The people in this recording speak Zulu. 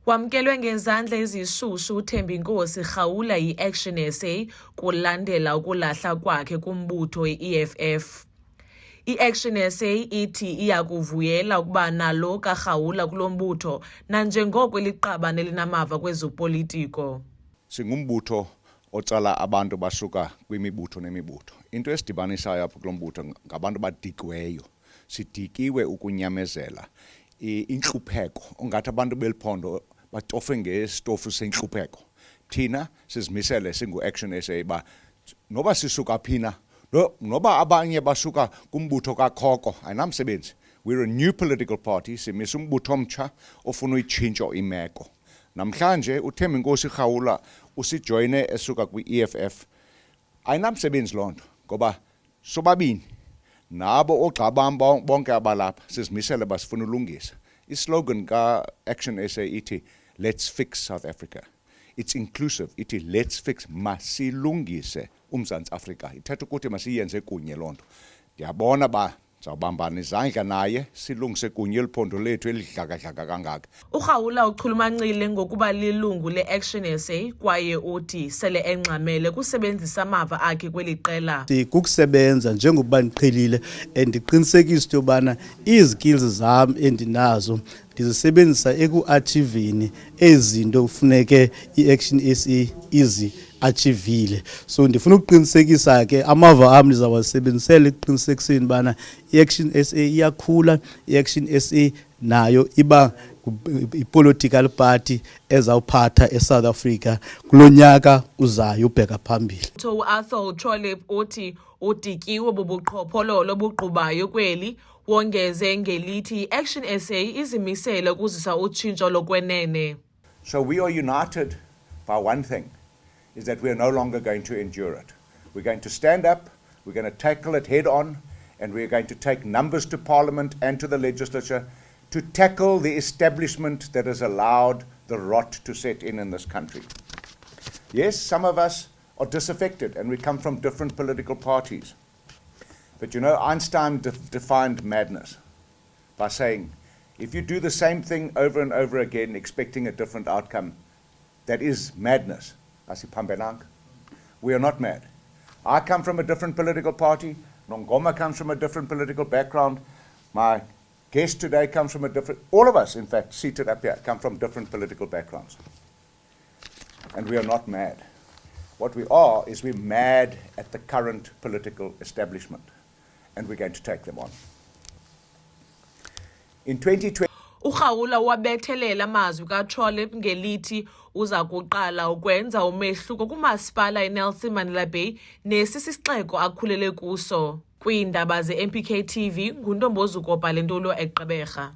Wamnkelwe ngezandla ezishushu uThembinkosi Rawula iActionSA kulandela ukulahla kwakhe kumbutho iEFF. iActionSA ithi iyakuvuyela ukuba nalo kaRawula kulombutho nanjengoko liqabane elinamava kwezopolitiko. Singumbutho otsala abantu basuka kwimibutho nemibutho. Into esidibanisayo apha kulombutho ngabantu badikiweyo. Sidikiwe ukunyamezela inhlupheko ongathi abantu beliphondo batofe ngesitofu senhlupheko. Thina sizimisele singu-ActionSA ba noba sisuka phina noba abanye basuka kumbutho kakhoko ayinamsebenzi. We're a new political party, simisa umbutho omtsha ofuna uyitshintsha imeko. Namhlanje uThembinkosi Rawula usijoyine esuka kwi-EFF. Ayinamsebenzi loo nto ngoba sobabini nabo ogxabamba bonke abalapha sizimisele basifuna ulungisa. Islogan ka-ActionSA ithi let's fix South Africa. It's inclusive. Ithi let's fix masilungise uMzantsi Afrika. Ithetha ukuthi masiyenze kunye loo nto. Ndiyabona ba zawubambana izandla naye silungise kunye eliphondo lethu elidlaka-dlaka kangaka. uRawula uchulumancile ngokuba lilungu le-ActionSA kwaye uthi sele engxamele kusebenzisa amava akhe kweli qela. Kukusebenza njengoba ndiqhelile endiqinisekisa into yobana izikills zam endinazo ndizisebenzisa ekuachieveni ezinto kufuneke iActionSA achievile. So ndifuna ukuqinisekisa ke amava am ndizawasebenzisela ekuqinisekiseni bana iActionSA iyakhula, iActionSA nayo iba i-political party ezawuphatha eSouth Africa kulonyaka uzayo ubheka phambili. Arthur Trolip uthi udityiwe bobuqhophololo buqubayo kweli wongeze ngelithi iActionSA izimisele ukuzisa utshintsho lokwenene. So we are united by one thing, is that we are no longer going to endure it. We're going to stand up, we're going to tackle it head on, and we're going to take numbers to Parliament and to the legislature to tackle the establishment that has allowed the rot to set in this country. Yes, some of us are disaffected and we come from different political parties. But you know, Einstein defined madness by saying, if you do the same thing over and over again expecting a different outcome, that is madness. We are not mad. I come from a different political party. Nongoma comes from a different political background. My guest today comes from a different, all of us, in fact, seated up here, come from different political backgrounds. And we are not mad. What we are is we're mad at the current political establishment. And we're going to take them on. In 2020, uRawula wabethelela amazwi kaTrolip ngelithi uza kuqala ukwenza umehluko kumasipala eNelson Mandela Bay nesisixeko akhulele kuso. Kwiindaba ze-MPK TV, nguNtombozuko Balintulo eGqeberha.